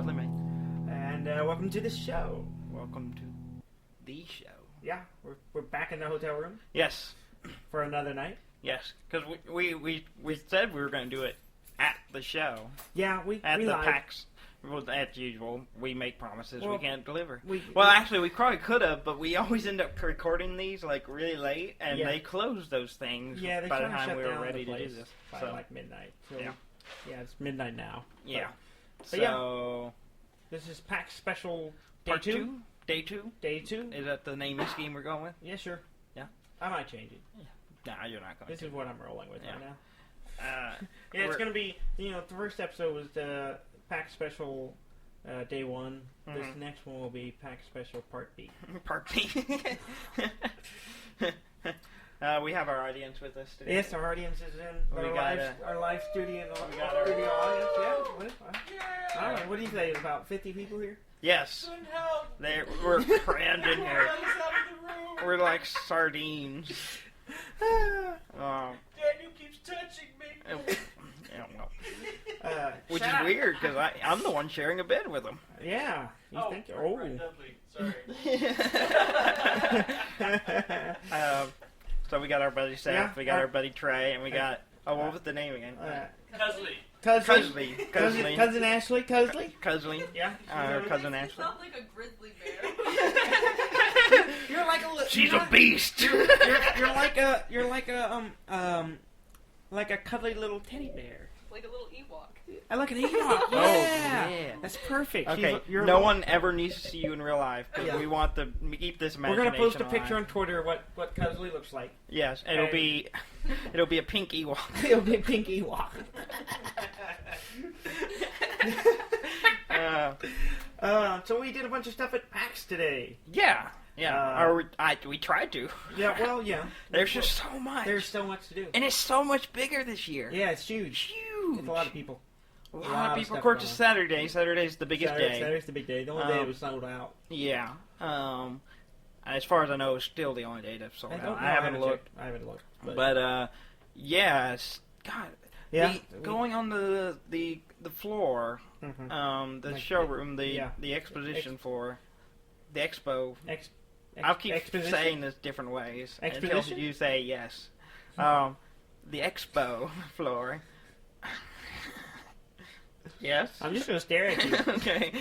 Dudley, mate. And welcome to the show. Welcome to the show. Yeah, we're back in the hotel room Yes. for another night. Yes, because we said we were going to do it at the show. Yeah, we At the lied. PAX. Well, as usual, we make promises we can't deliver. Well, Actually, we probably could have, but we always end up recording these like really late, and they close those things yeah, they by the try to time shut we were down ready the to do place this. by So, like midnight. So, yeah. Yeah, it's midnight now. Yeah. But So, This is PAX special part two? Day two? Day 2? Is that the naming scheme we're going with? Yeah, sure. Yeah. I might change it. Nah, you're not going This to. is what I'm rolling with right now. Yeah, It's going to be, the first episode was the PAX special day 1. Mm-hmm. This next one will be PAX special part B. Part B. We have our audience with us today. Yes, our audience is in our live studio. We got our studio audience. Yeah. I don't know. What do you say? About 50 people here? Yes. We're crammed in here. We're like sardines. Daniel keeps touching me. Yeah, well. Which is Shut weird because I'm the one sharing a bed with him. Yeah. You think? Right, Dudley. Sorry. So we got our buddy Seth, Yeah, we got our buddy Trey, and we got what was the name again? Cusley. Cousin Ashley. Cusley. Yeah. Cousin You Ashley. sound like a grizzly bear. You're like a. She's a beast. You're like a cuddly little teddy bear. Like a little Ewok. I like an Ewok. Yeah. That's perfect. Okay, You're no one ever needs to see you in real life because Yeah. we want to keep this We're imagination gonna post a alive. picture on Twitter of what Cusley looks like. Yes, it'll be a pink Ewok. It'll be a pink Ewok. So we did a bunch of stuff at PAX today. Yeah. We tried to. Yeah, well, yeah. There's just so much. There's so much to do. And it's so much bigger this year. Yeah, it's huge. Huge. It's a lot of people. A lot of people. stuff Of course, going it's on. Saturday. Saturday's the biggest day. Saturday's the big day. The only day it was sold out. Yeah. As far as I know, it's still the only day that's sold out. I haven't looked. I haven't looked. But yes. God. Yeah. Going on the floor, Mhm. the Like showroom, the yeah. exposition floor, the expo. I'll I'll keep saying this different ways until Exposition? you say yes. The expo floor. Yes. I'm just gonna stare at you. Okay.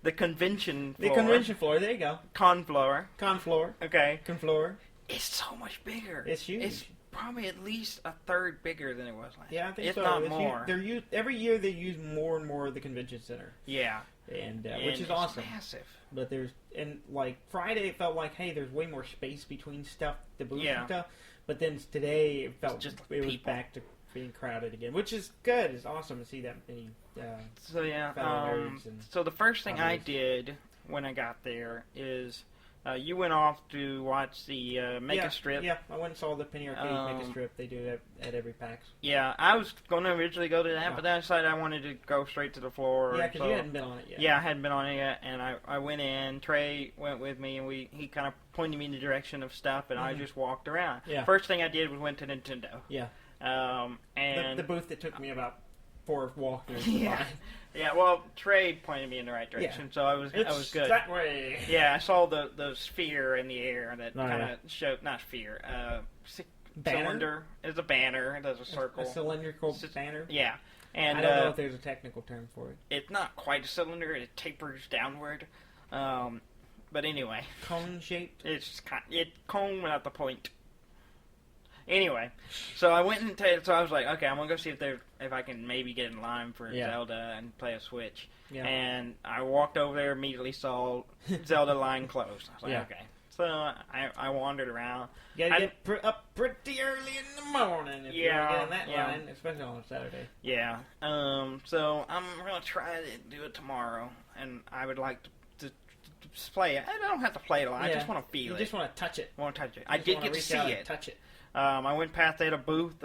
The convention floor. The convention floor. There you go. Con floor. Con floor. Okay. Con floor. It's so much bigger. It's huge. It's probably at least a third bigger than it was last year. Yeah, I think if so. not It's more. every year they use more and more of the convention center, Yeah. and And which is it's awesome. massive. But like Friday, it felt like, hey, there's way more space between stuff, the booths Yeah. and stuff. But then today, it felt just it was people. back to being crowded again, which is good. It's awesome to see that many. So yeah. fellow nerds and So the first thing I others. did when I got there is you went off to watch the Mega Strip. Yeah, I went and saw the Penny Arcade Mega Um, Strip. They do it at every PAX. Yeah, I was going to originally go to that, Yeah. but then I decided I wanted to go straight to the floor. Yeah, because so- you hadn't been on it yet. Yeah, I hadn't been on it yet, and I went in. Trey went with me, and he kind of pointed me in the direction of stuff, and I Mhm. just walked around. Yeah. First thing I did was went to Nintendo. Yeah. And The booth that took me about 4 walkthroughs. Yeah. Yeah, well, Trey pointed me in the right direction, so I was good. That way. Yeah, I saw the sphere in the air that Oh, kind yeah. of showed, not sphere, Banner? cylinder. It's a banner. There's a circle. A cylindrical banner. Yeah, and I don't know if there's a technical term for it. it's not quite a cylinder. It tapers downward. But anyway, Cone shaped. it's cone without the point. Anyway, so I went and so I was like, okay, I'm gonna go see if I can maybe get in line for Yeah. Zelda and play a Switch. Yeah. And I walked over there, immediately saw Zelda line closed. I was like, Yeah. okay. So I wandered around. You gotta get up pretty early in the morning if you're Yeah, in that yeah. line, especially on a Saturday. Yeah. So I'm gonna try to do it tomorrow, and I would like to play it. I don't have to play it a lot. I Yeah. just want to feel You it. just want to touch it. I want to touch it. You I just did wanna get to reach see out and it. touch it. I went past at a booth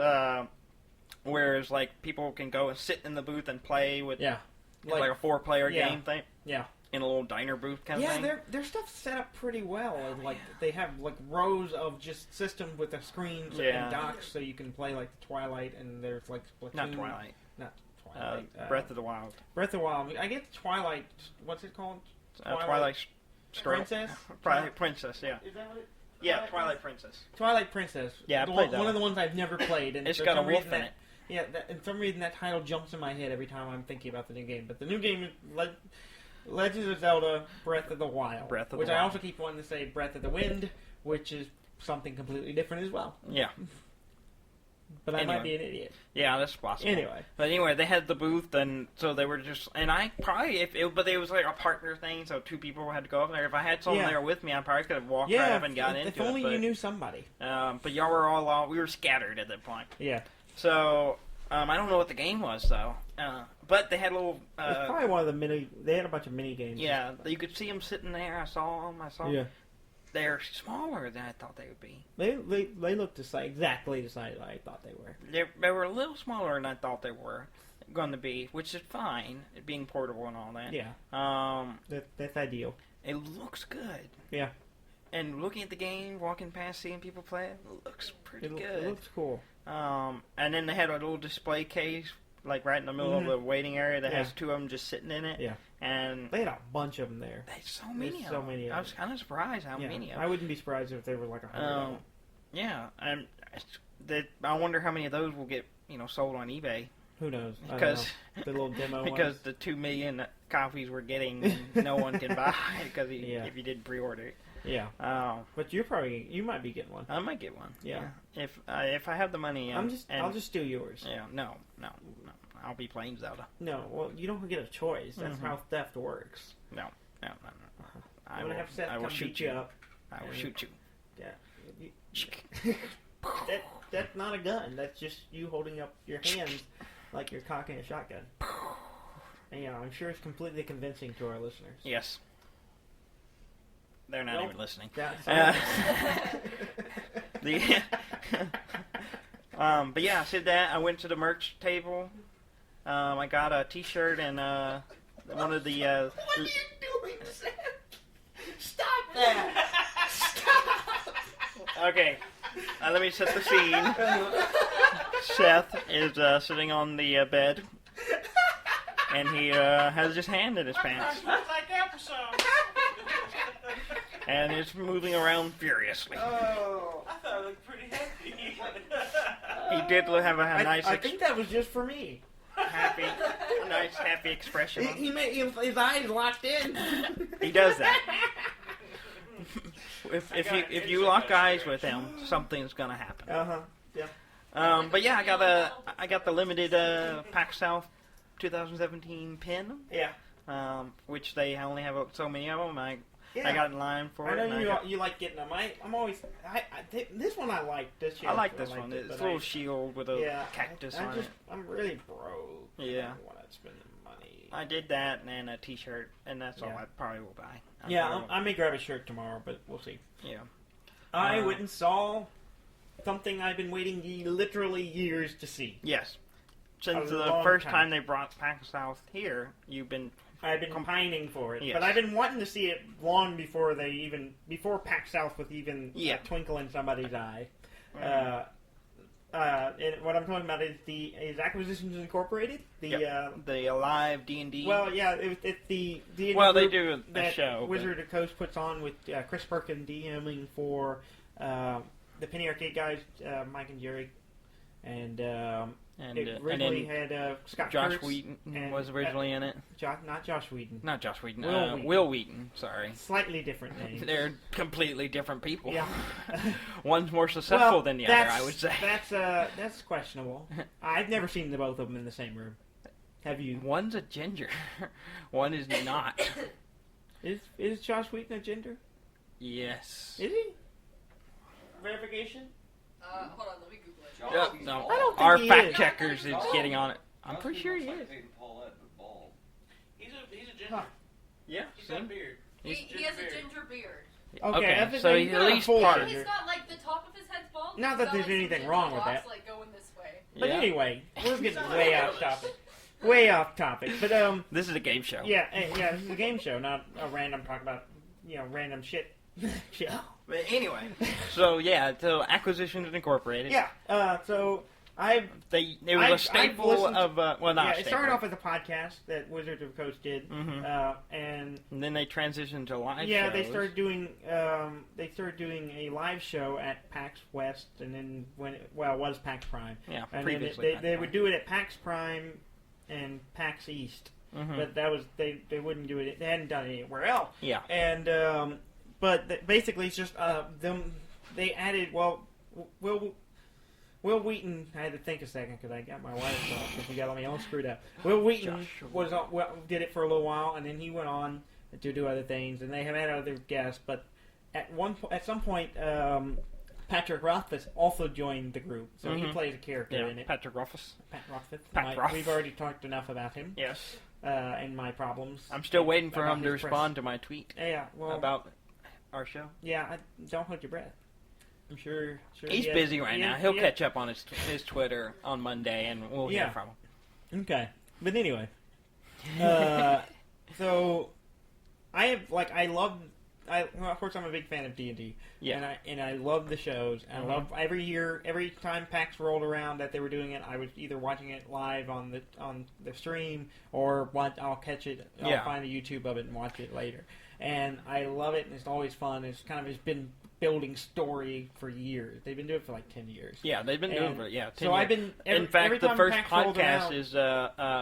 where it's like people can go and sit in the booth and play with Yeah. it's like a 4-player yeah. game thing. Yeah. In a little diner booth kind of thing. Yeah, their stuff's set up pretty well. And, like they have like rows of just systems with the screens Yeah. and docks, so you can play like the Twilight, and there's like Splatoon. Not Twilight. Not Twilight. Breath of the Wild. Breath of the Wild. I get Twilight. What's it called? Twilight Princess. Twilight Princess. Yeah. Is that what it? Yeah, Twilight Princess. Twilight Princess. Yeah, I The played that one of one. the ones I've never played. And It's for got a some wolf reason in that- it. Yeah, for some reason that title jumps in my head every time I'm thinking about the new game. But the new game is Legends of Zelda Breath of the Wild. Breath of the which I Wild. also keep wanting to say Breath of the Wind, which is something completely different as well. Yeah. But I might Anyway. be an idiot. Yeah, that's possible. Anyway. But anyway, they had the booth, and so they were just, and I probably, but it was like a partner thing, so 2 people had to go up there. If I had someone Yeah. there with me, I probably could have walked right Yeah, up and got into if only it. But, you knew somebody. but y'all were all, we were scattered at that point. Yeah. So, I don't know what the game was, though. But they had a little, It's probably one of the mini. They had a bunch of mini games. yeah, you could see them sitting there. I saw them. Yeah. They're smaller than I thought they would be. They looked exactly the size I thought they were. They were a little smaller than I thought they were going to be, which is fine, being portable and all that. Yeah. That's ideal. It looks good. Yeah. And looking at the game, walking past, seeing people play it, looks pretty good. It looks cool. And then they had a little display case, like right in the middle of the waiting area that has 2 of them just sitting in it. Yeah. And They had a bunch of them there. there's so many There's of so them. many of I was kind of surprised how many of them. I wouldn't be surprised if they were like 100 of them. Yeah, and I wonder how many of those will get sold on eBay. Who knows? I don't Because know. The little demo because ones. the 2 million copies we're getting, no one can buy because Yeah. if you did pre-order it. Yeah. But you might be getting one. I might get one. Yeah. If I have the money. I'll just steal yours. Yeah. No. I'll be playing Zelda. No, well, you don't get a choice. That's how theft works. No. I'm gonna have Seth I will come shoot beat you. you up. I will shoot you. Yeah. That's not a gun. That's just you holding up your hands like you're cocking a shotgun. And, I'm sure it's completely convincing to our listeners. Yes. They're not even listening. That's But yeah, I said that. I went to the merch table. I got a T-shirt and one of the. What are you doing, Seth? Stop that! Stop! Okay, let me set the scene. Seth is sitting on the bed, and he has his hand in his pants, That's like applesauce. and is moving around furiously. Oh. I thought it looked pretty heavy. He did have a nice, I think that was just for me. happy expression. on He made his eyes locked in. He does that. If you lock eyes with him, something's gonna happen. Yeah. But yeah, I got the limited PAX South 2017 pin. Yeah. Which they only have so many of them. I Yeah. got in line for I it. know and you like getting them. I'm always. This one I like. This I like shield, this one. it, It's a but little shield with a cactus on it. I'm really broke. Yeah. I don't want to spend the money. I did that and a T-shirt, and that's all Yeah. I probably will buy. I may grab a shirt tomorrow, but we'll see. Yeah. I went and saw something I've been waiting literally years to see. Yes. Since A the long first time. time they brought PAX South here, I've been pining for it, Yes. but I've been wanting to see it long before before PAX South was even Yeah. a twinkle in somebody's eye. Mhm. And what I'm talking about is Acquisitions Incorporated. the Live D&D. Well, yeah, it's the D&D Well, they group do a that show. but- Wizard of the Coast puts on with Chris Perkin DMing for the Penny Arcade guys, Mike and Jerry, and it originally had Scott Josh Kurtz Wheaton and- was originally in it. not Josh Whedon. Not Josh Wheaton. Will Wheaton. Will Wheaton. Sorry. Slightly different name. They're completely different people. Yeah. One's more successful Well, than the other, I would say. That's questionable. I've never seen the both of them in the same room. Have you? One's a ginger. One is not. Is Josh Wheaton a gender? Yes. Is he? Verification? Hold on, let me Google it. Yep, no. I don't think Our he fact is. checkers is getting on it. I'm pretty sure he is. He's a ginger. Huh. Yeah. He's got a beard. He has a ginger beard. Okay, so he's he's not at a least full part. ginger. He's got like the top of his head's bald. Not He's that got, there's like, anything some wrong ginger with locks, that. Like going this way. But Yeah. anyway, we're getting way off topic. Way off topic. But This is a game show. yeah, this is a game show, not a random talk about random shit. Shit. But anyway, so Acquisitions Incorporated. Yeah. So It was a staple of well, not it started off as a podcast that Wizards of the Coast did, and then they transitioned to live. Yeah, shows. they started doing a live show at PAX West, and then it was PAX Prime. Yeah, and previously then they would do it at PAX Prime and PAX East, but that was they wouldn't do it. They hadn't done it anywhere else. Yeah, and basically it's just them. They added Will Wheaton, I had to think a second because I got my wires off because you got me all screwed up. Will Wheaton did it for a little while, and then he went on to do other things, and they have had other guests. But at some point, Patrick Rothfuss also joined the group, so he plays a character in it. Patrick Rothfuss. Pat Rothfuss. We've already talked enough about him. Yes. And my problems. I'm still waiting for him to respond to my tweet. Yeah. Well, about our show. Yeah. Don't hold your breath. I'm sure he's busy right now. He'll catch up on his Twitter on Monday, and we'll hear from him. Okay, but anyway, so of course I'm a big fan of D&D. Yeah, and I love the shows. And I love every time PAX rolled around that they were doing it, I was either watching it live on the stream or I'll catch it. I'll find a YouTube of it and watch it later. And I love it, and it's always fun. It's been building story for years. They've been doing it for like 10 years. Yeah, they've been doing it for 10 so years. I've been in fact, the first PAX podcast is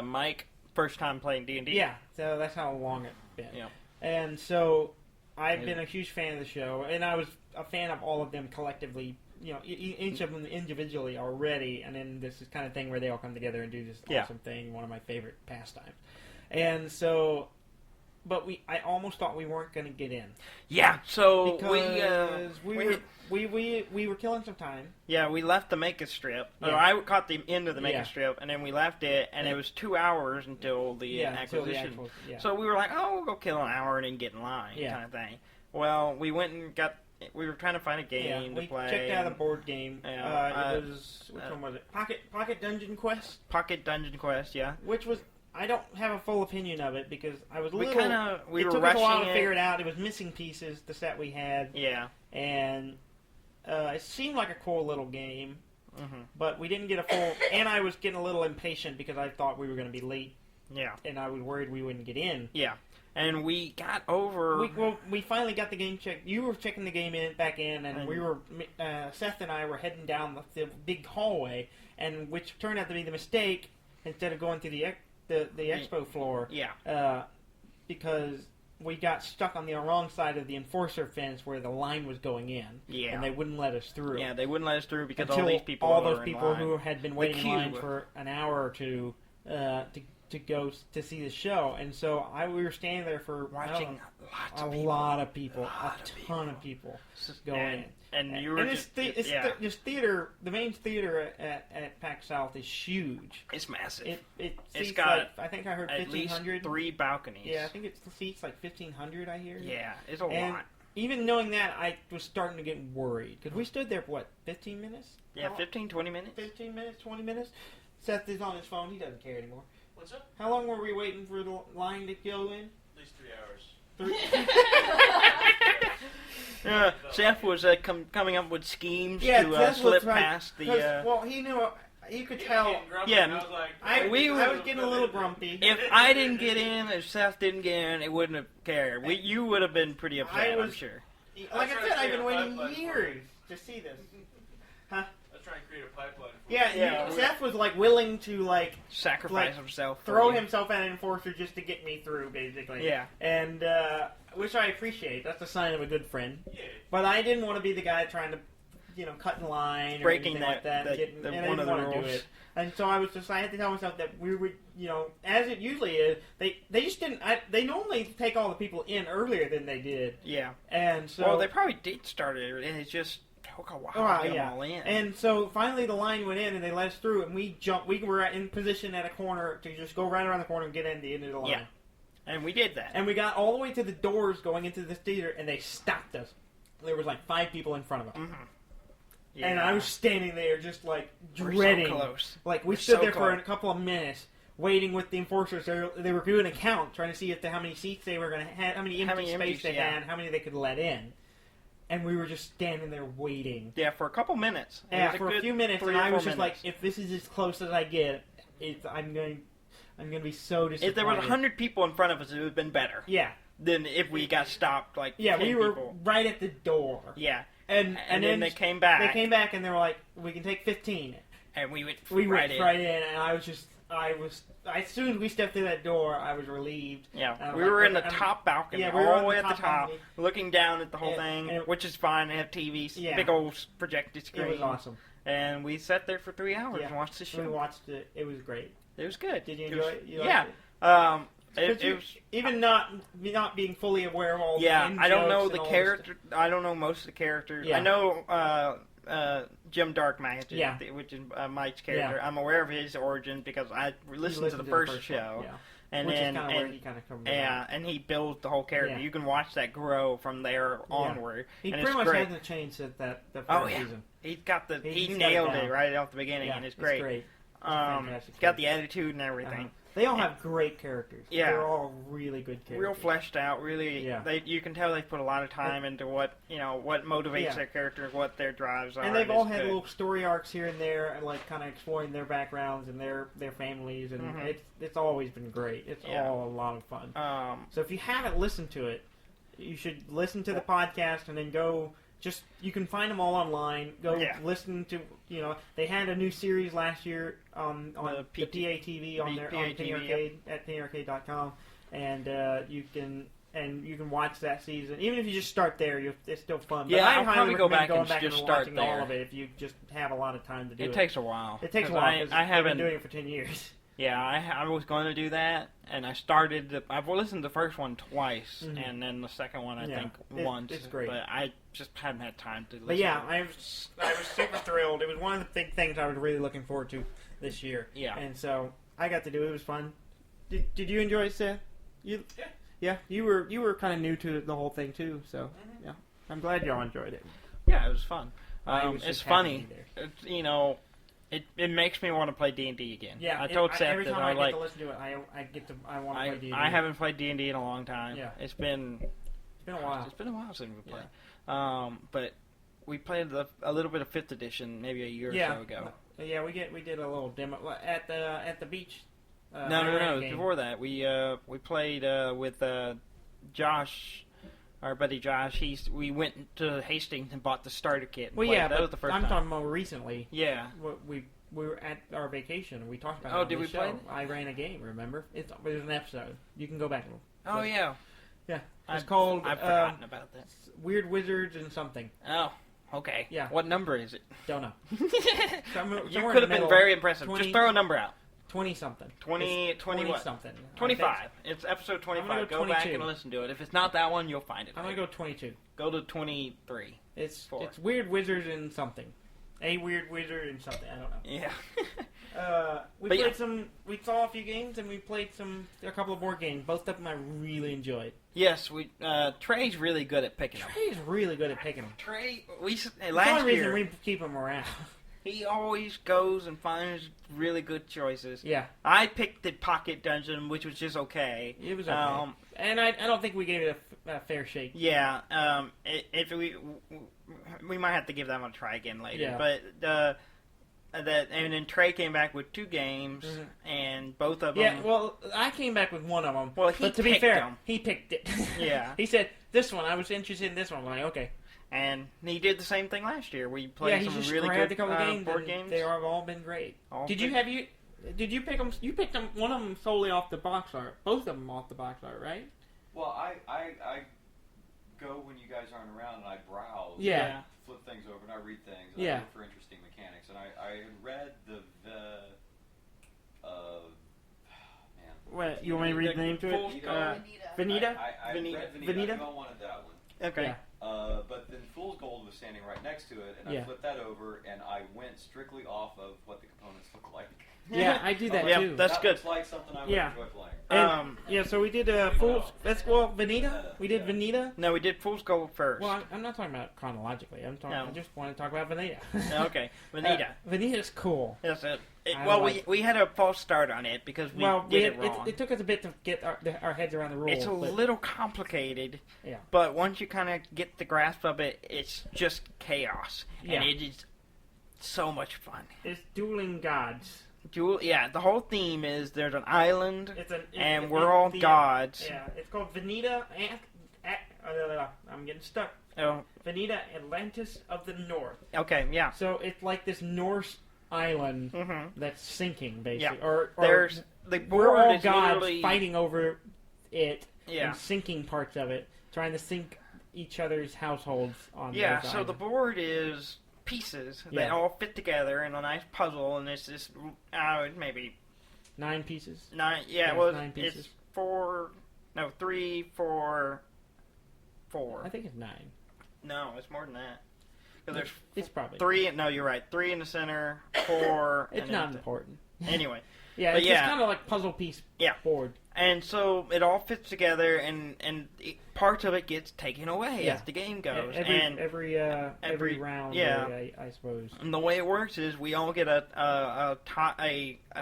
Mike first time playing D&D. Yeah, so that's how long it's been. Yeah. And so I've been a huge fan of the show, and I was a fan of all of them collectively. Each of them individually already, and then this is kind of thing where they all come together and do this awesome thing. One of my favorite pastimes. And so. But I almost thought we weren't going to get in. Yeah, so because we were killing some time. Yeah, we left the Make a Strip. Yeah. I caught the end of the Make a Strip, and then we left it, and it was 2 hours until the acquisition. So we were like, we'll go kill an hour and then get in line, kind of thing. Well, we went and we were trying to find a game to play. We checked out a board game. It was, which one was it? Pocket Dungeon Quest? Pocket Dungeon Quest, yeah. Which was... I don't have a full opinion of it because I was a little... We it were took rushing us a while to figure it out. It was missing pieces, the set we had. Yeah. And it seemed like a cool little game, but we didn't get a full... And I was getting a little impatient because I thought we were going to be late. Yeah. And I was worried we wouldn't get in. Yeah. And we got over... We finally got the game checked. You were checking the game back in, and we were... Seth and I were heading down the big hallway, and which turned out to be the mistake instead of going through the expo floor, because we got stuck on the wrong side of the enforcer fence where the line was going in, and they wouldn't let us through. Yeah, they wouldn't let us through because all those people in line. who had been waiting in line for an hour or two to go to see the show, and so we were standing there for watching a lot of people, a ton of people going in. And you were this theater, the main theater at PAX South is huge. It's massive. It's got I think I heard at 1,500. Least 3 balconies. Yeah, I think it seats like 1,500. I hear. Yeah, it's a lot. Even knowing that, I was starting to get worried because we stood there for 15 minutes? Yeah, 15, 20 minutes. 15 minutes, 20 minutes. Seth is on his phone. He doesn't care anymore. What's up? How long were we waiting for the line to go in? At least 3 hours. Seth was coming up with schemes to slip past the... well, he knew... You could tell... Yeah, I was getting a little grumpy. If I didn't get in, if Seth didn't get in, it wouldn't have cared. You would have been pretty upset, I'm sure. Like I said, I've been waiting years to see this. Huh? Trying to create a pipeline. Yeah. Seth was willing to sacrifice himself, throw himself at an enforcer just to get me through, basically. Yeah, and which I appreciate. That's a sign of a good friend. Yeah. But I didn't want to be the guy trying to, cut in line or breaking anything like that. And I one didn't of the want to rules. do it. And so I had to tell myself that we would, as it usually is, they just didn't. They normally take all the people in earlier than they did. Yeah. And so they probably did start it, and it just took a while to get them all in. And so finally the line went in, and they let us through, and we jumped. We were in position at a corner to just go right around the corner and get in the end of the line. Yeah. And we did that. And we got all the way to the doors going into the theater, and they stopped us. There was 5 people in front of us. Mm-hmm. Yeah. And I was standing there just dreading. We're so close. We stood there for a couple of minutes waiting with the enforcers. They were doing a count, trying to see how many seats they were going to have, how many empty space they had, how many they could let in. and we were just standing there waiting. Yeah, for a couple minutes. Yeah, for a few minutes, and I was just like, if this is as close as I get, I'm going to be so disappointed. If there was 100 people in front of us, it would have been better. Yeah. Than if we got stopped, like, 10 we were people. right at the door. Yeah. And then they came back. They came back, and they were like, we can take 15. And we went right in, and I was as soon as we stepped through that door, I was relieved. Yeah, we were in the top balcony, all the way at the top, looking down at the whole thing, which is fine. They have TVs, big old projected screen. It was awesome. And we sat there for 3 hours and watched the show. We watched it. It was great. It was good. Did you enjoy it? You liked it? It was even not being fully aware of all. Yeah, I don't know the character. I don't know most of the characters. Yeah. I know Jim Darkmagic, which is Mike's character. Yeah. I'm aware of his origin because I listened to the first show. Yeah. And which then, is kind of where he kind of comes and he builds the whole character. Yeah. You can watch that grow from there onward. He and pretty much hasn't changed since the first season. He's got he nailed it right off the beginning, and it's great. It's he's got the attitude and everything. They all have great characters. Yeah. They're all really good characters. Real fleshed out, really. Yeah. You can tell they put a lot of time into what motivates their characters, what their drives are. And they've all had little story arcs here and there, and like kind of exploring their backgrounds and their families, and it's always been great. It's all a lot of fun. So if you haven't listened to it, you should listen to the podcast and then go. You can find them all online. Go listen to, they had a new series last year on the PATV on their on Penny Arcade at pennyarcade.com, and you can watch that season. Even if you just start there, it's still fun. Yeah, but I'll probably go back and just start watching there. all of it if you just have a lot of time to do it. It takes a while. It takes a while. I haven't been doing it for 10 years. Yeah, I was going to do that, and I started. I've listened to the first one twice, and then the second one I think once. It's great, but I just haven't had time to listen. But yeah, I was super thrilled. It was one of the big things I was really looking forward to this year. Yeah, and so I got to do it. It was fun. Did you enjoy it, Seth? Yeah. You were kind of new to the whole thing too, so yeah, I'm glad y'all enjoyed it. Yeah, it was fun. It's funny, It makes me want to play D&D again. Yeah, I told Seth every time I get to listen to it, I want to play D&D. I haven't played D&D in a long time. Yeah. It's been a while. It's been a while since we played. But we played a little bit of 5th edition maybe a year or so ago. Yeah, we did a little demo at the beach. No. Before that, we played with Josh. Our buddy Josh, we went to Hastings and bought the starter kit. Well, yeah, that was the first time. I'm talking about recently. Yeah, we were at our vacation and we talked about. Did we play? I ran a game. Remember? It was an episode. You can go back and look. Oh yeah. It's called. I've forgotten about that. Weird Wizards and something. Oh, okay. Yeah. What number is it? Don't know. You could have been very impressive. Just throw a number out. 20-something. 20 what? Something. 25. It's episode 25. Go back and listen to it. If it's not that one, you'll find it. I'm going to go 22. Go to 23. It's Weird Wizards and something. A Weird Wizard and something. I don't know. Yeah. We saw a few games and we played a couple of board games. Both of them I really enjoyed. Yes, Trey's really good at picking them. Trey's really good at picking them. Trey, last year... The only reason we keep him around. He always goes and finds really good choices. Yeah. I picked the Pocket Dungeon, which was just okay. It was okay. And I don't think we gave it a fair shake. Yeah. If we might have to give that one a try again later. Yeah. But and then Trey came back with 2 games, and both of them... Yeah, well, I came back with one of them. Well, but to be fair, he picked it. Yeah. He said, this one, I was interested in this one. I'm like, okay. And he did the same thing last year. We played some really good board games. They have all been great. Did you pick them? You picked them, one of them solely off the box art. Both of them off the box art, right? Well, I go when you guys aren't around and I browse. Yeah. Flip things over and I read things. And I look for interesting mechanics. And I read What, you want me to read the name to it? Vineta. I read Vineta. Vineta? I wanted that one. Okay. Yeah. But then Fool's Gold was standing right next to it, and I flipped that over, and I went strictly off of what the components look like. Yeah, I do that too. That's good. Looks like something I would enjoy playing. And, so we did Vineta. We did Vineta. No, we did Fool's Gold first. Well, I'm not talking about chronologically. I just want to talk about Vineta. Okay, Vineta. Vineta's cool. That's it. Like we had a false start on it because we did it wrong. It took us a bit to get our heads around the rules. It's a little complicated. Yeah. But once you kind of get the grasp of it, it's just chaos, and it is so much fun. It's dueling gods. The whole theme is there's an island, and we're all the, gods. Yeah, it's called Vineta. I'm getting stuck. Oh. Vineta, Atlantis of the North. Okay, yeah. So it's like this Norse island that's sinking, basically. Yeah. Or there's the board we're all is gods literally fighting over it Yeah. and sinking parts of it, trying to sink each other's households on. Yeah. those So islands. the board is pieces that Yeah. all fit together in a nice puzzle, and it's this maybe 9 pieces. 9. Yeah, There's well, 9 pieces. it's 4. No, 3, 4, 4. I think it's 9. No, it's more than that. Because It's probably 3. No, you're right. 3 in the center, 4. It's and not then important. Anyway. Yeah, But it's just kind of like puzzle piece board. And so it all fits together, and parts of it gets taken away as the game goes. Every round, yeah. I suppose. And the way it works is we all get a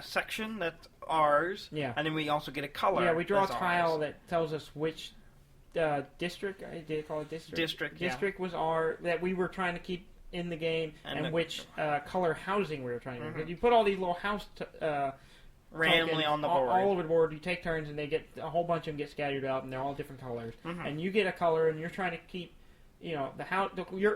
section that's ours, and then we also get a color. Yeah, we draw a that's tile ours. that tells us which district. I did call it district. District was that we were trying to keep in the game, and which color housing we were trying to. Because you put all these little house. Randomly on the board. All over the board. You take turns, and they get a whole bunch of them get scattered out, and they're all different colors. And you get a color, and you're trying to keep, the house.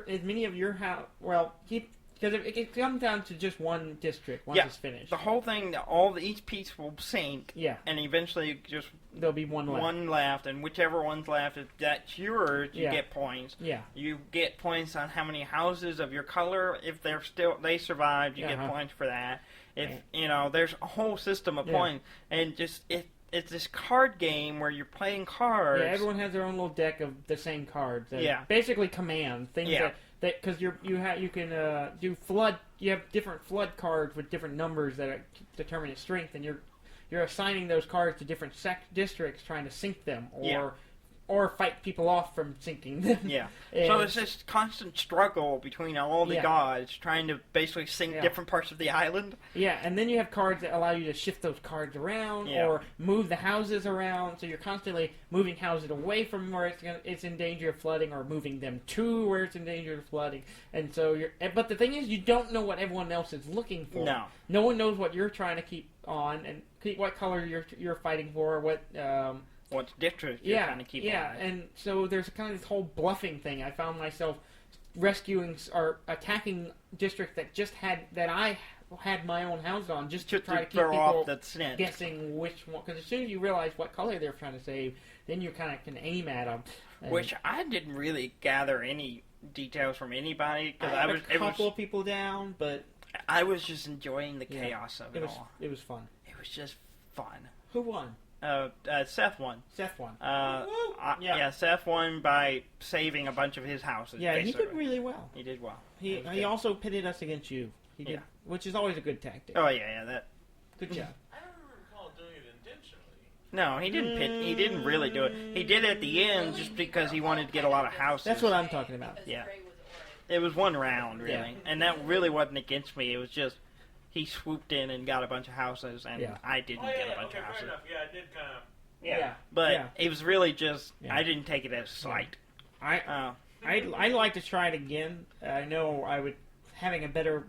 As many of your house. Well, keep because it comes down to just one district once it's finished. The whole thing, each piece will sink. Yeah. And eventually, just there'll be one left. One left, and whichever one's left, if that's yours, you get points. Yeah. You get points on how many houses of your color. If they survived, you get points for that. If there's a whole system of points, and just it's this card game where you're playing cards. Yeah, everyone has their own little deck of the same cards. Basically command things that because you can do flood. You have different flood cards with different numbers that determine its strength, and you're assigning those cards to different districts, trying to sink them or fight people off from sinking them. Yeah. So it's this constant struggle between all the gods trying to basically sink different parts of the island. Yeah, and then you have cards that allow you to shift those cards around or move the houses around. So you're constantly moving houses away from where it's in danger of flooding, or moving them to where it's in danger of flooding. And so but the thing is, you don't know what everyone else is looking for. No one knows what you're trying to keep on and what color you're fighting for. What district you're trying to keep on. And so there's kind of this whole bluffing thing. I found myself rescuing or attacking districts that I had my own house on, just to try to keep people guessing which one. Because as soon as you realize what color they're trying to save, then you kind of can aim at them. Which I didn't really gather any details from anybody. Cause I had a couple of people down, but I was just enjoying the chaos of it all. It was fun. It was just fun. Who won? Seth won. Seth won. Seth won by saving a bunch of his houses. Yeah, basically. He did really well. He did well. He also pitted us against you. He did, which is always a good tactic. Oh yeah, that. Good job. I don't recall doing it intentionally. No, he didn't pit. He didn't really do it. He did it at the end just because he wanted to get a lot of houses. That's what I'm talking about. Yeah. It was one round really, and that really wasn't against me. It was just. He swooped in and got a bunch of houses, and I didn't get a bunch of houses. Fair enough. Yeah, I did kind of. Yeah. But it was really just, I didn't take it as slight. I'd like to try it again. I know I would, having a better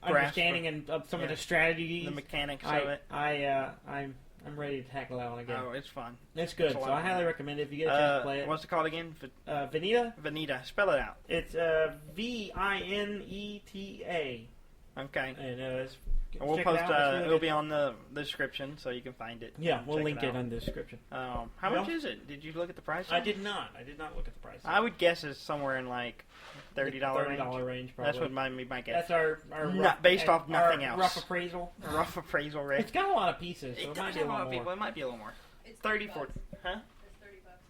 understanding of some of the strategies. The mechanics of it. I'm ready to tackle that one again. Oh, it's fun. It's good, so I highly recommend it if you get a chance to play it. What's it called again? Vineta? Vineta. Spell it out. It's Vineta. Okay. And we'll post. It'll be on the description, so you can find it. Yeah, we'll link it on the description. How much is it? Did you look at the price? I did not. I did not look at the price. I would guess it's somewhere in like $30 range. $30 range, probably. That's what my guess. That's our rough, based off nothing else. Rough appraisal. Rough appraisal rate. It's got a lot of pieces. So it might be a lot of people. It might be a little more. It's 30, 40. Huh? It's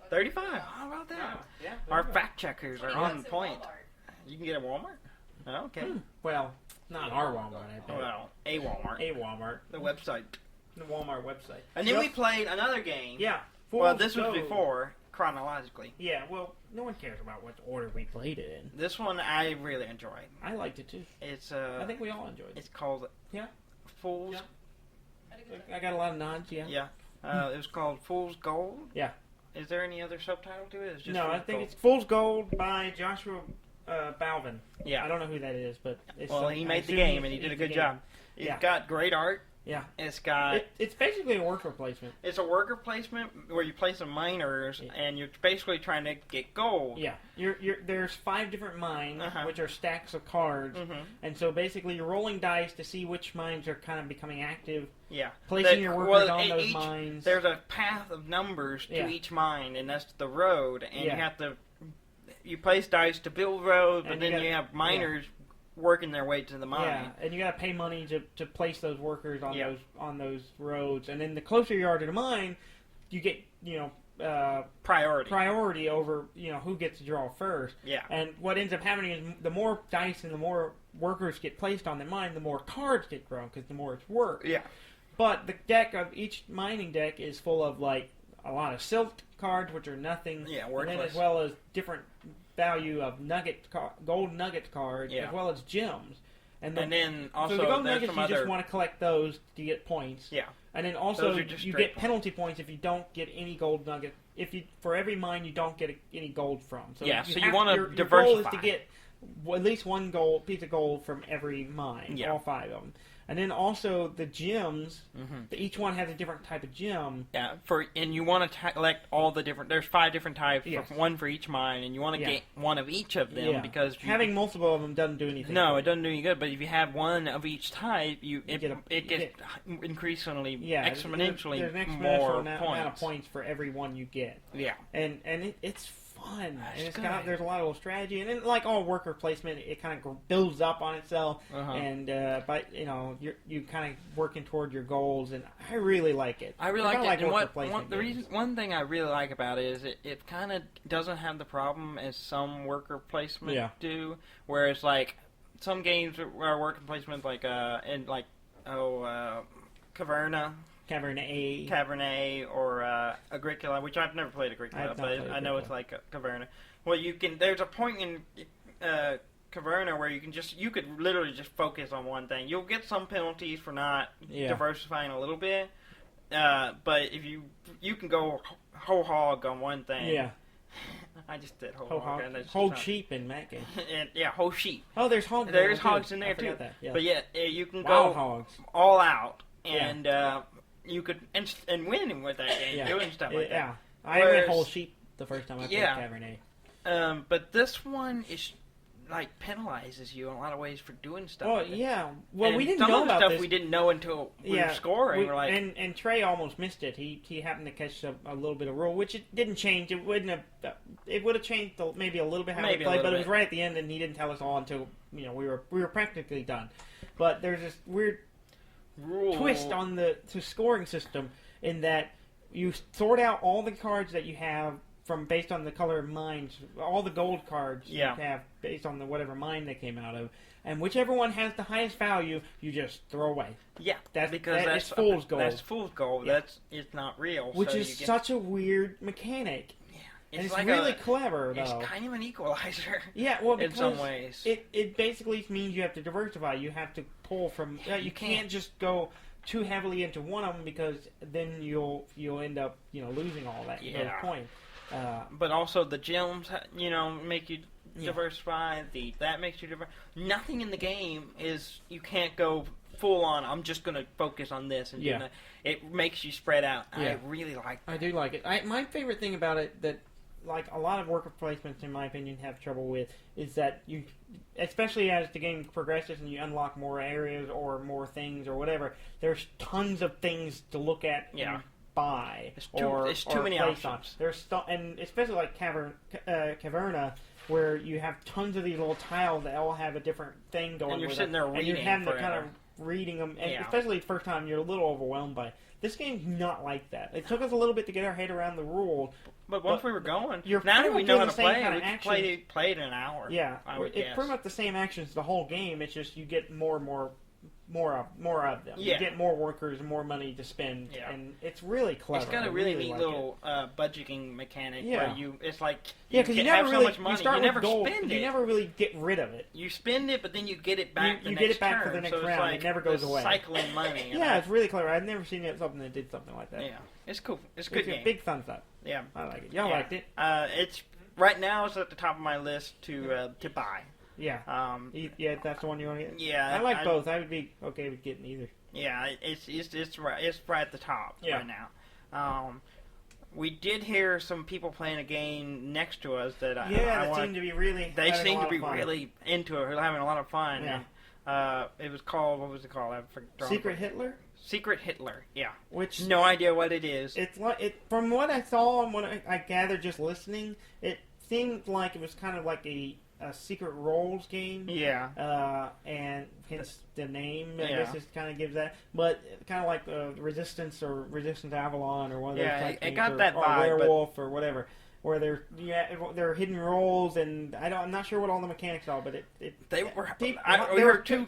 $30. 35. How about that? Yeah. Our fact checkers are on point. You can get it at Walmart. Oh, okay. Well, Not our Walmart, I bet. Well, a Walmart. A Walmart. The website. The Walmart website. And then we played another game. Yeah. Well, this was before, chronologically. Yeah, well, no one cares about what order we played it in. This one I really enjoyed. I liked it too. It's I think we all enjoyed it. It's called Fool's. Yeah. I got a lot of nods. Yeah. Yeah. It was called Fool's Gold. Yeah. Is there any other subtitle to it? It's just no, Fool's I think Gold. it's Fool's Gold by Joshua Balvin. Yeah. I don't know who that is, but he made the game and he did a good job. It's got great art. Yeah. It's got. It's basically a worker placement. It's a worker placement where you place some miners and you're basically trying to get gold. Yeah. There's 5 different mines, which are stacks of cards, and so basically you're rolling dice to see which mines are kind of becoming active. Yeah. Placing your workers on those mines. There's a path of numbers to each mine, and that's the road, and you have to. You place dice to build roads, but then you have miners working their way to the mine. Yeah, and you got to pay money to place those workers on those roads, and then the closer you are to the mine, you get priority over who gets to draw first. Yeah. And what ends up happening is the more dice and the more workers get placed on the mine, the more cards get drawn because the more it's worked. Yeah. But the deck of each mining deck is full of like a lot of silt cards, which are nothing. Yeah, and worthless. then as well as different value of gold nugget cards, as well as gems. And then also so the gold nuggets, you just want to collect those to get points. Yeah. And then also you get penalty points if you don't get any gold nugget. For every mine you don't get any gold from. So you want to diversify. Your goal is to get at least one piece of gold from every mine, all 5 of them. And then also the gems, each one has a different type of gem. Yeah, and you want to collect all the different. There's 5 different types, one for each mine, and you want to get one of each of them because having multiple of them doesn't do anything. No, it doesn't do any good. But if you have one of each type, it gets increasingly exponentially there's an more amount of points for every one you get. Yeah, and it's fun, and there's a lot of strategy, and then like all worker placement, it kind of builds up on itself, and you kind of working toward your goals, and I really like it. I really like it. And one thing I really like about it is it kind of doesn't have the problem as some worker placement do, whereas like some games are worker placement Cabernet or Agricola, which I've never played Agricola, but I know it's like Caverna. Well, there's a point in Caverna where you could literally just focus on one thing. You'll get some penalties for not diversifying a little bit, but if you can go whole hog on one thing. Yeah. I just did whole hog. Whole sheep in that game. Whole sheep. Oh, there's hogs. There's hogs in there too. Yeah. But you can Wild go hogs. all out and. You could and win with that game, doing stuff like that. Yeah, I went whole sheep the first time I played Cabernet. But this one is like penalizes you in a lot of ways for doing stuff. Oh, like yeah. Well, and we didn't know about stuff this. We didn't know until we were scoring. And Trey almost missed it. He happened to catch a little bit of rule, which it didn't change. It wouldn't have. It would have changed maybe a little bit how we played, but it was right at the end, and he didn't tell us all until we were practically done. But there's this weird twist on the scoring system in that you sort out all the cards that you have based on the color of mines, all the gold cards you have based on whatever mine they came out of, and whichever one has the highest value, you just throw away. Yeah, that's fool's gold. That's fool's gold. Yeah. It's not real. Which is such a weird mechanic. And it's like really clever, though. It's kind of an equalizer. Yeah, well, in some ways, it basically means you have to diversify. You have to pull from. You can't just go too heavily into one of them because then you'll end up losing all that those points. But also the gems, make you diversify. That makes you diversify. Nothing in the game is you can't go full on. I'm just going to focus on this and do that. It makes you spread out. I really like that. I do like it. My favorite thing about it that. Like a lot of worker placements, in my opinion, have trouble with is that you, especially as the game progresses and you unlock more areas or more things or whatever, there's tons of things to look at and buy. There's too many options. And especially like Caverna, where you have tons of these little tiles that all have a different thing going. And you're sitting there reading and you're having forever. to kind of reading them, and especially the first time, you're a little overwhelmed by it. This game's not like that. It took us a little bit to get our head around the rules. But once we were going, you're now that we know how to play, kind we of can play it in an hour. Yeah, it's pretty much the same actions the whole game. It's just you get more and more of them. Yeah. You get more workers and more money to spend, and it's really clever. It's got a really neat little budgeting mechanic where it's like because you never have really so much money, you start you with never gold, spend it. You never really get rid of it. You spend it, but then you get it back. You get it back for the next so round. Like it never goes away. Cycling money. Yeah, it's really clever. I've never seen something that did something like that. Yeah, it's cool. It's a good game. Big thumbs up. Yeah, I like it. Y'all liked it. It's right now. It's at the top of my list to buy. Yeah. Yeah, that's the one you want to get. Yeah, I like both. I would be okay with getting either. Yeah, it's right at the top right now. We did hear some people playing a game next to us that seemed to be really. They seem to be really into it. They're having a lot of fun. Yeah. And, it was called. What was it called? Secret Hitler. Secret Hitler. Yeah. Which no idea what it is. It's like from what I saw and what I gathered just listening, it seemed like it was kind of like a secret roles game. Yeah. And hence the name, I guess, just kind of gives that. But kind of like Resistance or Resistance Avalon or one of those type it games, got that or vibe, Werewolf or whatever, where they're hidden roles, and I'm not sure what all the mechanics are, but there were were two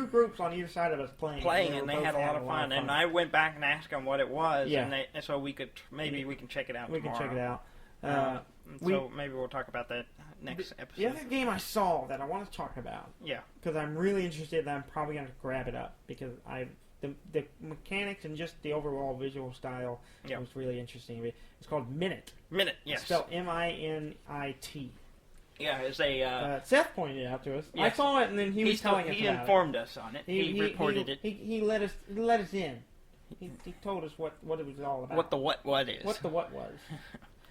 groups on either side of us playing, and they had a lot of fun. And I went back and asked them what it was, and so we could we can check it out. We can check it out. So maybe we'll talk about that next episode. The other game I saw that I want to talk about, because I'm really interested, and I'm probably going to grab it up because the mechanics and just the overall visual style was really interesting. It's called Minit. Minit, yes. It's spelled M-I-N-I-T. Yeah, it's a. Seth pointed it out to us. Yes. I saw it, and then he was telling us about it. He informed us on it. He reported it. He let us in. He told us what it was all about. What the what is. What the what was.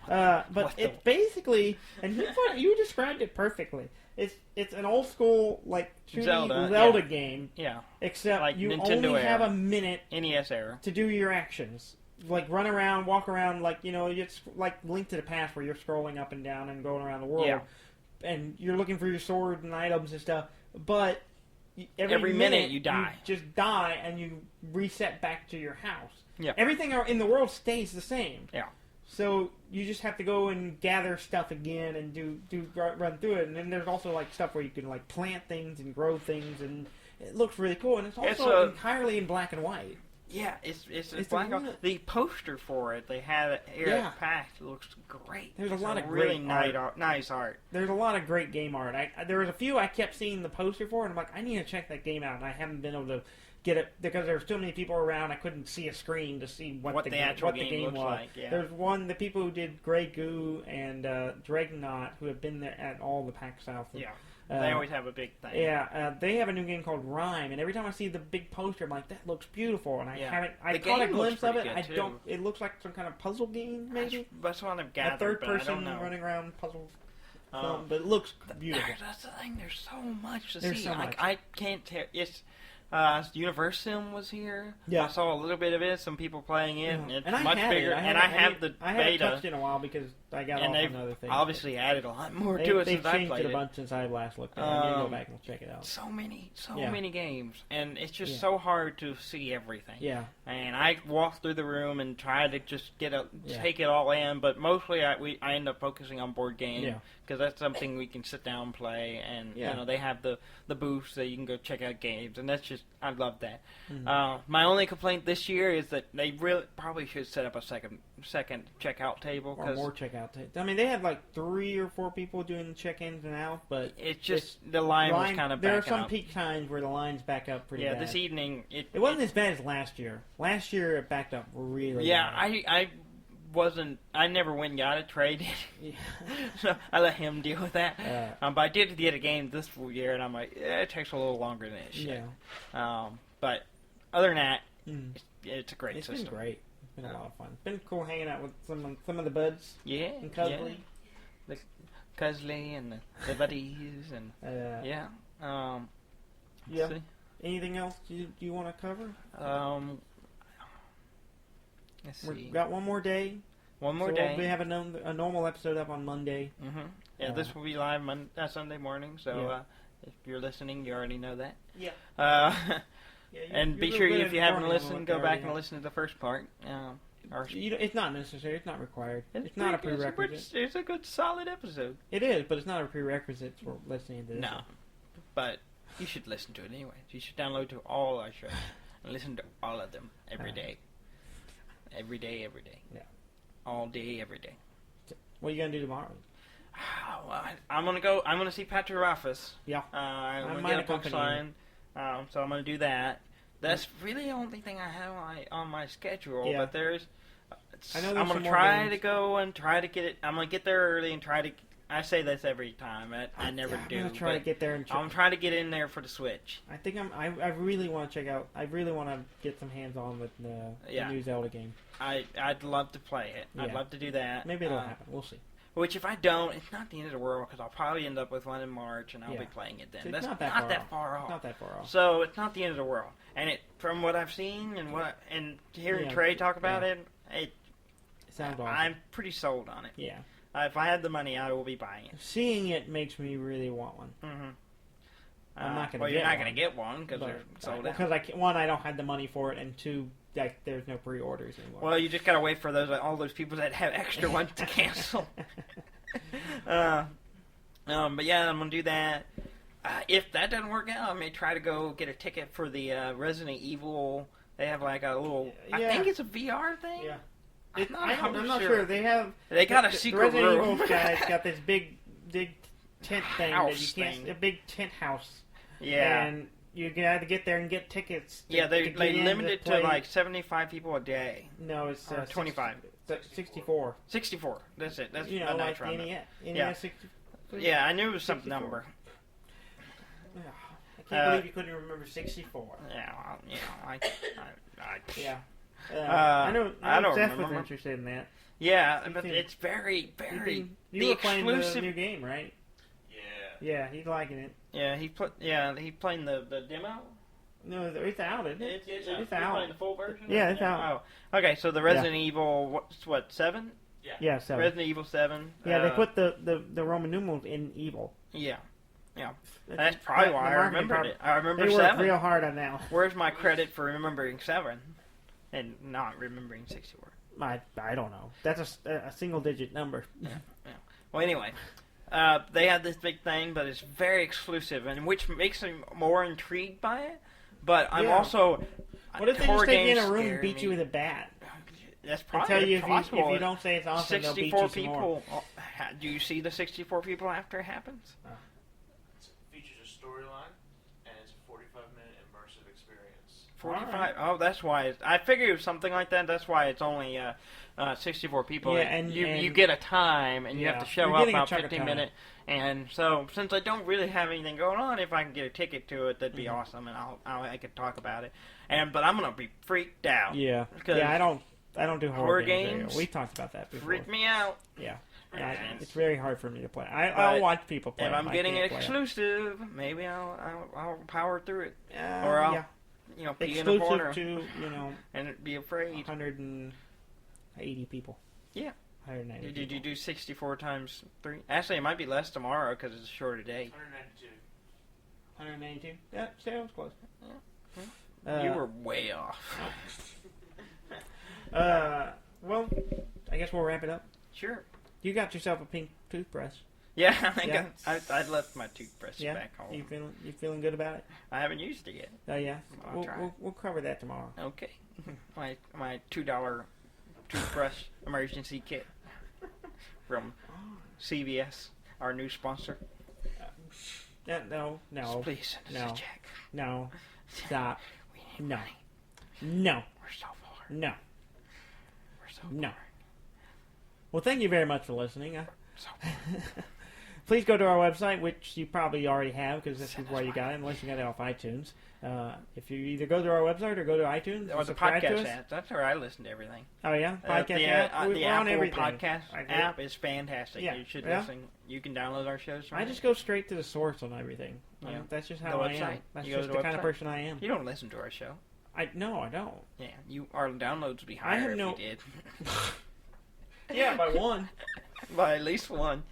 But it's basically, and you described it perfectly. It's an old school like 2D Zelda game. Yeah. Except like you Nintendo only era. have a minute NES era to do your actions. Like run around, walk around, like it's like Link to the Past where you're scrolling up and down and going around the world. Yeah. And you're looking for your sword and items and stuff. But every minute you die. You just die and you reset back to your house. Yeah. Everything in the world stays the same. Yeah. So you just have to go and gather stuff again and run through it. And then there's also like stuff where you can like plant things and grow things, and it looks really cool. And it's also entirely in black and white. Yeah, it's black and white. The poster for it they had here at PAX looks great. There's a lot of really great nice art. There's a lot of great game art. There was a few I kept seeing the poster for, and I'm like, I need to check that game out, and I haven't been able to get it because there's too many people around. I couldn't see a screen to see what the game was. Like, yeah. There's the people who did Grey Goo and Dreadnought, who have been there at all the PAX South. Yeah. They always have a big thing. Yeah, they have a new game called Rhyme, and every time I see the big poster, I'm like, that looks beautiful, and I haven't. I caught a glimpse of it. I don't. It looks like some kind of puzzle game, maybe. That's what I've gathered. A third person running around puzzle. But it looks beautiful. That's the thing. There's so much to see. So much. I can't tell. It's. Universum was here. Yeah. I saw a little bit of it. Some people playing it, and it's and much bigger. I have the I beta. haven't touched it in a while because I got off on other things. Obviously added a lot more to it since I played it. They've changed it a bunch since I last looked at it. I need to go back and check it out. So many games, and it's just Yeah. so hard to see everything. Yeah. And I walk through the room and try to just take it all in, but mostly I end up focusing on board games because that's something we can sit down and play, and you know they have the booths that you can go check out games, and that's just I love that. Mm-hmm. My only complaint this year is that they really probably should set up a second checkout table or more checkout tables. I mean, they had like 3 or 4 people doing check-ins and out, but it's just the line was kind of backing up. There are some peak times where the lines back up pretty bad. Yeah, this evening it wasn't as bad as last year. Last year it backed up really bad. I never went and got it traded. So I let him deal with that. But I did get a game this full year, and I'm like, it takes a little longer than it should. Yeah. But other than that, it's a great system. It's been great. It's been a lot of fun. It's been cool hanging out with some of the buds. Yeah. And Cusley. The Cusley and the buddies and yeah. See. Anything else you want to cover? Let's see. We've got one more day. One more day. We'll have a normal episode up on Monday. Mm-hmm. Yeah, this will be live Sunday morning, so if you're listening, you already know that. Yeah. Yeah, and be sure if you haven't listened, go back and listen to the first part. It's not necessary. It's not required. It's not a prerequisite. It's a good, solid episode. It is, but it's not a prerequisite for listening to this. No, but you should listen to it anyway. You should download to all our shows and listen to all of them every day. Every day. Yeah. All day, every day. What are you gonna do tomorrow? Well, I'm gonna see Patrick Rothfuss. Yeah. I'm gonna get a book signed. So I'm gonna do that. That's really the only thing I have on my schedule. Yeah. But there's I'm gonna try to go and try to get it. I'm gonna get there early and try to. I say this every time. I never do. I'm gonna try to get there and. I'm trying to get in there for the Switch. I think I really want to check out. I really want to get some hands on with the new Zelda game. I'd love to play it. Yeah. I'd love to do that. Maybe it'll happen. We'll see. Which, if I don't, it's not the end of the world because I'll probably end up with one in March and I'll be playing it then. That's not that far off. Not that far off. So it's not the end of the world. And from what I've seen and hearing Trey talk about it sounds awesome. I'm pretty sold on it. Yeah. If I had the money, I will be buying it. Seeing it makes me really want one. Mm-hmm. I'm not going to get one. Well, you're not going to get one because they're sold out. Because I don't have the money for it, and two, there's no pre-orders anymore. Well, you just got to wait for all those people that have extra ones to cancel. But yeah, I'm going to do that. If that doesn't work out, I may try to go get a ticket for the Resident Evil. They have like a little... I think it's a VR thing. Yeah. I'm not sure. They got a secret Resident room. Evil guy's got this big tent thing that you can't... A big tent house. Yeah. And you got to get there and get tickets. They limit it to like 75 people a day. No, it's 25. 64. 64. That's it. That's like the NES. Yeah. 64. Yeah, I knew it was some number. I can't believe you couldn't remember 64. Yeah, I know. I don't Seth remember. was interested in that. Yeah, but it's very, very you were playing the new game, right? Yeah. Yeah, he's liking it. Yeah, he playing the demo. No, it's out, isn't it? It's out. Playing the full version. Yeah, it's out. Oh, okay. So the Resident Evil, what 7? Yeah, 7. Resident Evil 7. Yeah, they put the Roman numerals in evil. Yeah. That's probably why I remembered it. I remember they 7. They worked real hard on that one. Where's my credit for remembering 7 and not remembering 64? I don't know. That's a single-digit number. Yeah. Well, anyway, they had this big thing, but it's very exclusive, and which makes me more intrigued by it. But I'm also... What if they just take you in a room and beat you with a bat? That's probably tell you possible. If you don't say it's awesome, 64 they'll beat you people. some more. Do you see the 64 people after it happens? It features a storyline, and it's a 45-minute immersive experience. 45? Right. Oh, that's why. I figured it was something like that. That's why it's only 64 people. Yeah, and you get a time, and you have to show up about 15 minutes. And so, since I don't really have anything going on, if I can get a ticket to it, that'd be awesome, and I could talk about it. But I'm gonna be freaked out. Yeah. I don't do horror games. We talked about that before. Freak me out. Yeah. It's very hard for me to play. I'll watch people play. If I'm getting it exclusive, maybe I'll power through it, or I'll pee in a corner exclusive to and be afraid. 180 people. Yeah. 190. Did you do 64 times 3? Actually, it might be less tomorrow because it's a shorter day. 192. Yeah, sounds close. Yeah. You were way off. Well, I guess we'll wrap it up. Sure. You got yourself a pink toothbrush. Yeah, I left my toothbrush back home. You feeling good about it? I haven't used it yet. Oh yeah. We'll cover that tomorrow. Okay. My $2 toothbrush emergency kit from CVS, our new sponsor. No. Please send us a check. No. Stop. We need money. No. We're so poor. No. We're so no. poor. Well, thank you very much for listening. So Please go to our website, which you probably already have because this is where you got it, unless you got it off iTunes. If you either go to our website or go to iTunes, or the podcast app. That's where I listen to everything. Oh yeah, podcast app. The We're on Apple everything. podcast app is fantastic. Yeah. You should listen. You can download our shows. I just go straight to the source on everything. Yeah. That's just how I am. That's just the kind of person I am. You don't listen to our show. No, I don't. Yeah, our downloads would be higher if you did. Yeah, by one. By at least one.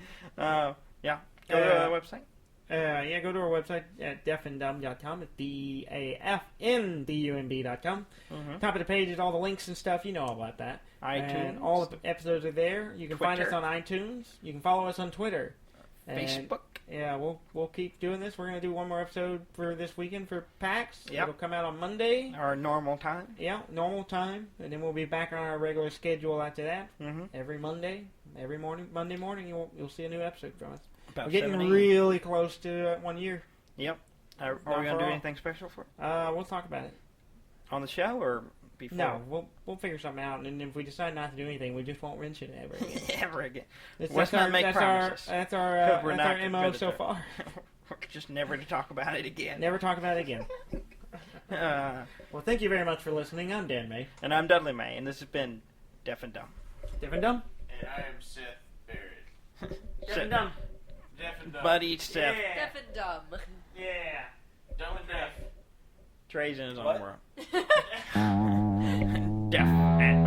Yeah. Go to our website. Go to our website at deafandumb.com. It's DAFNDUMB.com. Top of the page is all the links and stuff. You know all about that. iTunes. And all the episodes are there. You can find us on iTunes. You can follow us on Twitter. Facebook. Yeah, we'll keep doing this. We're going to do one more episode for this weekend for PAX. Yep. It'll come out on Monday. Our normal time. Yeah, normal time. And then we'll be back on our regular schedule after that. Mm-hmm. Every Monday. Every morning. Monday morning, you'll see a new episode from us. About We're getting 17. really close to 1 year. Yep. Are we going to do anything special for it? We'll talk about it. On the show or before? No, we'll figure something out. And if we decide not to do anything, we just won't mention it ever again. Ever again. Let's not make promises. That's our MO so far. Just never to talk about it again. Never talk about it again. Well, thank you very much for listening. I'm Dan May. And I'm Dudley May, and this has been Deaf and Dumb. Deaf and Dumb? And I am Seth Barrett. Deaf and Dumb. Deaf and Dumb. Buddy Seth. Yeah. Deaf and dumb. Yeah. Dumb and deaf. Trey's in his own What? world. Deaf and